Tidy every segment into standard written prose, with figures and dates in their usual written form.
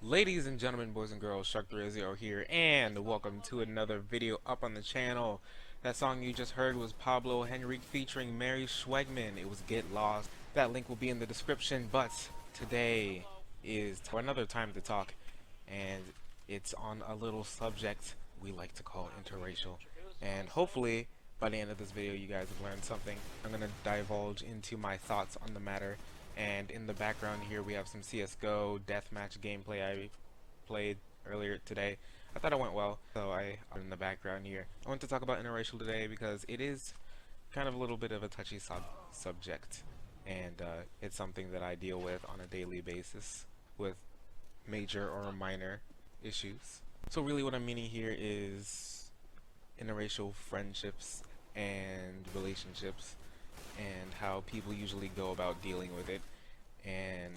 Ladies and gentlemen, boys and girls, Shark30 here, and welcome to another video up on the channel. That song you just heard was Pablo Henrique featuring Mary Schwegman. It was Get Lost. That link will be in the description, but today is another time to talk, and it's on a little subject we like to call interracial. And hopefully, by the end of this video, you guys have learned something. I'm going to divulge into my thoughts on the matter. And in the background here we have some CSGO deathmatch gameplay I played earlier today. I thought it went well, so in the background here. I want to talk about interracial today because it is kind of a little bit of a touchy subject, and it's something that I deal with on a daily basis with major or minor issues. So really what I'm meaning here is interracial friendships and relationships, and how people usually go about dealing with it, and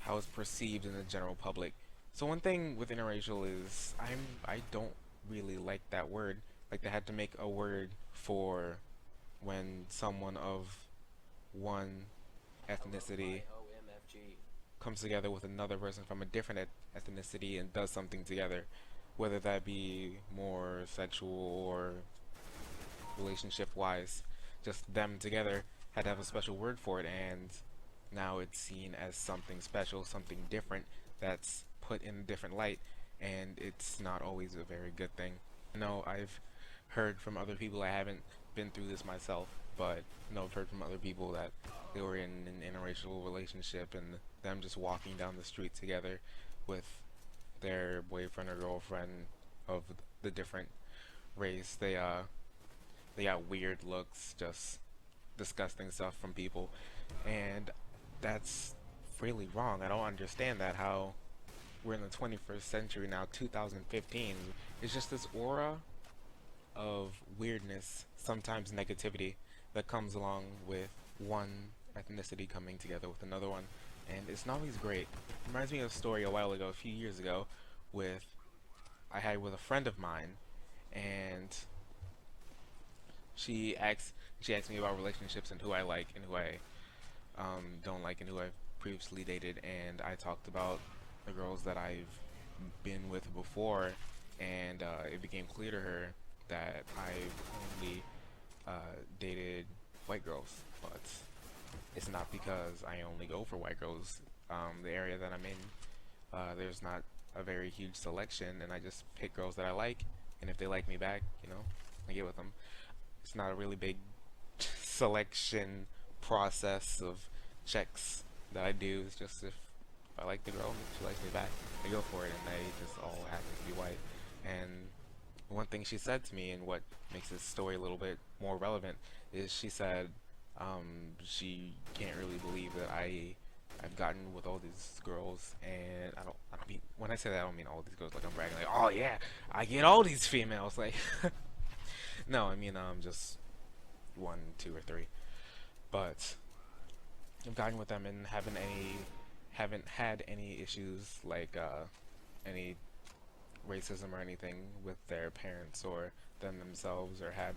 how it's perceived in the general public. So one thing with interracial is I don't really like that word. Like, they had to make a word for when someone of one ethnicity comes together with another person from a different ethnicity and does something together, whether that be more sexual or relationship wise. Just them together had to have a special word for it, and now it's seen as something special, something different, that's put in a different light, and it's not always a very good thing. I know I've heard from other people, I haven't been through this myself, but I've heard from other people that they were in an interracial relationship and them just walking down the street together with their boyfriend or girlfriend of the different race. They got weird looks, just disgusting stuff from people, and that's really wrong. I don't understand that, how we're in the 21st century now, 2015. It's just this aura of weirdness, sometimes negativity, that comes along with one ethnicity coming together with another one, and it's not always great. It reminds me of a story a while ago, a few years ago, I had with a friend of mine, and she asked me about relationships and who I like and who I don't like and who I've previously dated, and I talked about the girls that I've been with before, and it became clear to her that I've only dated white girls, but it's not because I only go for white girls. The area that I'm in, there's not a very huge selection, and I just pick girls that I like, and if they like me back, I get with them. It's not a really big selection process of checks that I do. It's just if I like the girl and she likes me back, I go for it, and they just all happen to be white. And one thing she said to me, and what makes this story a little bit more relevant, is she said she can't really believe that I've gotten with all these girls, and I don't mean, when I say that, I don't mean all these girls like I'm bragging like, oh yeah, I get all these females, like no, I mean just one, two, or three. But I've gotten with them and haven't had any issues, like any racism or anything with their parents or them themselves, or had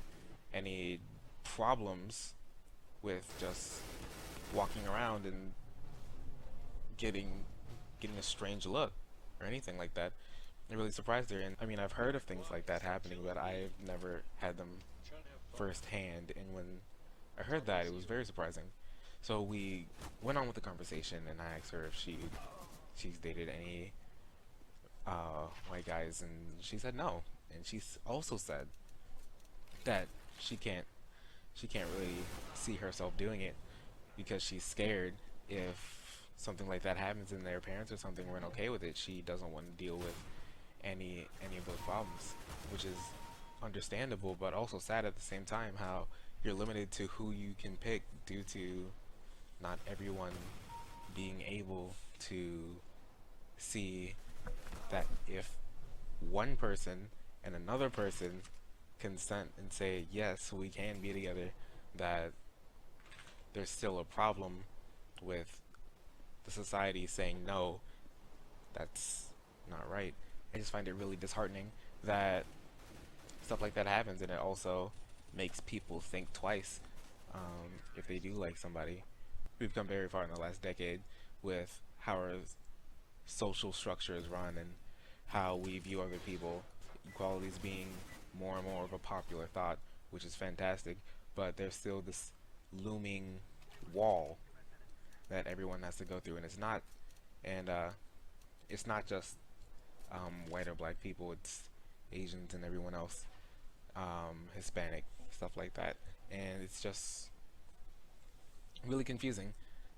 any problems with just walking around and getting a strange look or anything like that. It really surprised her, and I mean, I've heard of things like that happening, but I've never had them firsthand, and when I heard that, it was very surprising. So we went on with the conversation, and I asked her if she's dated any white guys, and she said no. And she also said that she can't really see herself doing it because she's scared if something like that happens and their parents or something weren't okay with it. She doesn't want to deal with any of those problems, which is understandable, but also sad at the same time, how you're limited to who you can pick due to not everyone being able to see that if one person and another person consent and say yes, we can be together, that there's still a problem with the society saying no, that's not right. I just find it really disheartening that stuff like that happens, and it also makes people think twice if they do like somebody. We've come very far in the last decade with how our social structure is run and how we view other people. Equality is being more and more of a popular thought, which is fantastic, but there's still this looming wall that everyone has to go through, and and it's not just white or black people, it's Asians and everyone else, Hispanic, stuff like that. And it's just really confusing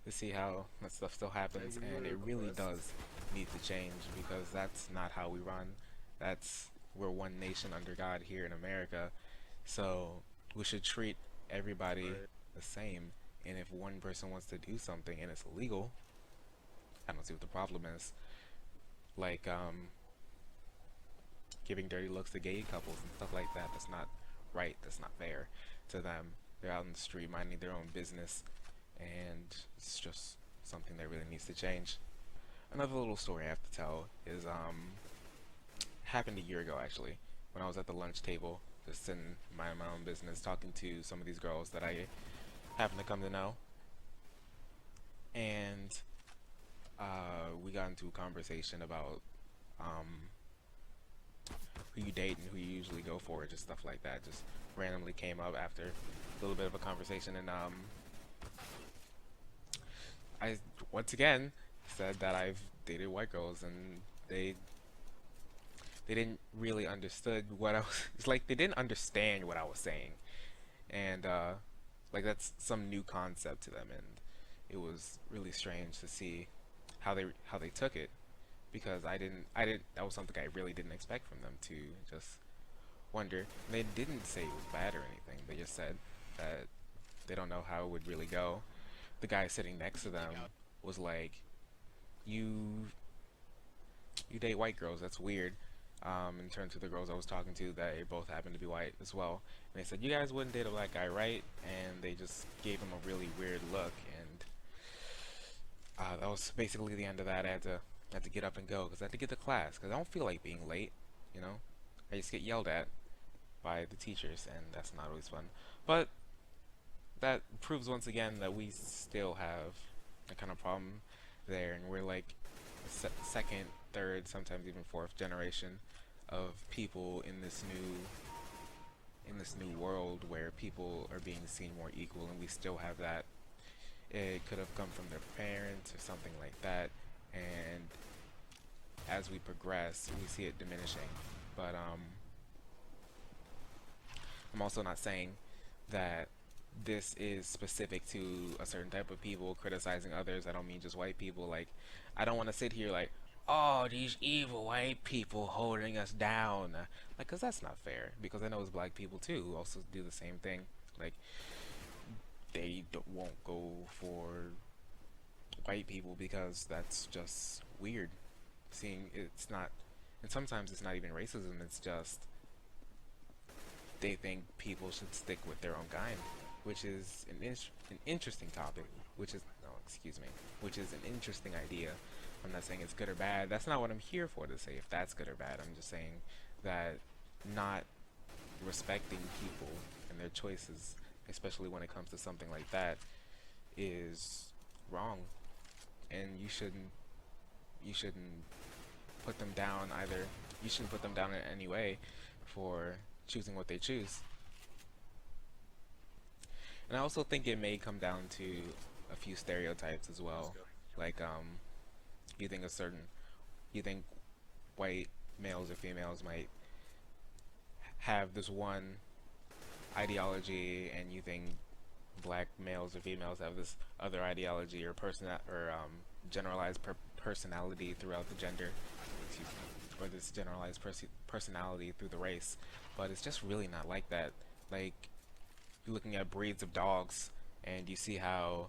to see how that stuff still happens, and it really does need to change because that's not how we run. We're one nation under God here in America, so we should treat everybody the same. And if one person wants to do something and it's illegal, I don't see what the problem is. Like giving dirty looks to gay couples and stuff like that. That's not right. That's not fair to them. They're out in the street minding their own business, and it's just something that really needs to change. Another little story I have to tell is happened a year ago actually, when I was at the lunch table, just in my own business, talking to some of these girls that I happen to come to know, and we got into a conversation about who you date and who you usually go for, just stuff like that. Just randomly came up after a little bit of a conversation, and I once again said that I've dated white girls, and they didn't really understood what I was. It's like they didn't understand what I was saying, and like that's some new concept to them, and it was really strange to see how they took it because I didn't that was something I really didn't expect from them to just wonder. And they didn't say it was bad or anything. They just said that they don't know how it would really go. The guy sitting next to them was like, "You you date white girls? That's weird." In terms of the girls I was talking to, they both happened to be white as well. And they said, "You guys wouldn't date a black guy, right?" And they just gave him a really weird look, and that was basically the end of that. I had to get up and go because I had to get to class because I don't feel like being late. You know, I just get yelled at by the teachers, and that's not always fun. But that proves once again that we still have a kind of problem there, and we're like second, third, sometimes even fourth generation of people in this new world where people are being seen more equal, and we still have that. It could have come from their parents or something like that, and as we progress, we see it diminishing. But I'm also not saying that this is specific to a certain type of people criticizing others. I don't mean just white people. Like, I don't want to sit here like, oh, these evil white people holding us down. Like, because that's not fair. Because I know it's black people too who also do the same thing. Like, won't go for white people because that's just weird. Seeing it's not, and sometimes it's not even racism. It's just they think people should stick with their own kind, which is an interesting topic. Which is no, excuse me, which is an interesting idea. I'm not saying it's good or bad. That's not what I'm here for to say if that's good or bad. I'm just saying that not respecting people and their choices, especially when it comes to something like that, is wrong, and you shouldn't put them down either. You shouldn't put them down in any way for choosing what they choose. And I also think it may come down to a few stereotypes as well. Like you think a certain you think white males or females might have this one ideology, and you think black males or females have this other ideology or generalized personality throughout the gender, excuse me, or this generalized personality through the race. But it's just really not like that. Like, you're looking at breeds of dogs, and you see how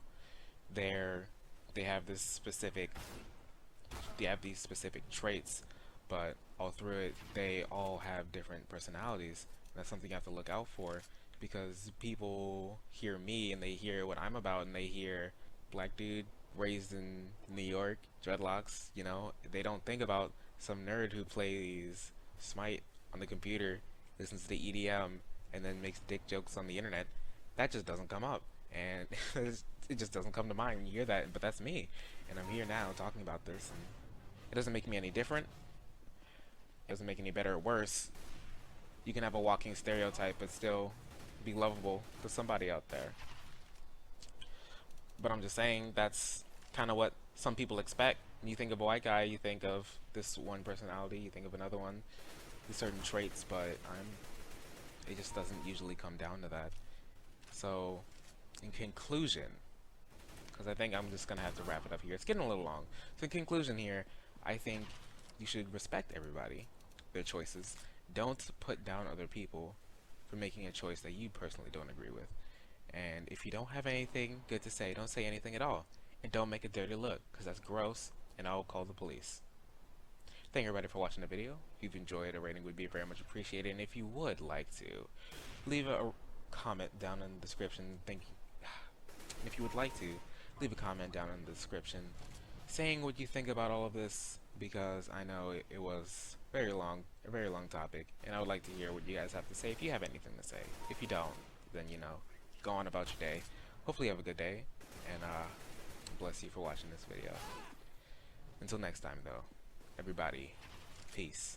they're they have this specific they have these specific traits, but all through it they all have different personalities. That's something you have to look out for, because people hear me and they hear what I'm about, and they hear black dude raised in New York, dreadlocks, you know, they don't think about some nerd who plays Smite on the computer, listens to the EDM, and then makes dick jokes on the internet. That just doesn't come up, and it just doesn't come to mind when you hear that. But that's me, and I'm here now talking about this, and It doesn't make me any different. It doesn't make any better or worse. You can have a walking stereotype but still be lovable to somebody out there. But I'm just saying that's kind of what some people expect. When you think of a white guy, you think of this one personality, you think of another one, these certain traits, but it just doesn't usually come down to that. So, in conclusion, because I think I'm just gonna have to wrap it up here. It's getting a little long. So, in conclusion here, I think you should respect everybody, their choices. Don't put down other people for making a choice that you personally don't agree with. And if you don't have anything good to say, don't say anything at all. And don't make a dirty look, because that's gross, and I'll call the police. Thank everybody for watching the video. If you've enjoyed, a rating would be very much appreciated. And if you would like to, leave a comment down in the description. If you would like to, leave a comment down in the description saying what you think about all of this, because I know it was a very long topic, and I would like to hear what you guys have to say if you have anything to say. If you don't, then go on about your day. Hopefully you have a good day, and bless you for watching this video. Until next time though, everybody, peace.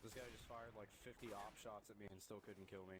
This guy just fired like 50 op shots at me and still couldn't kill me.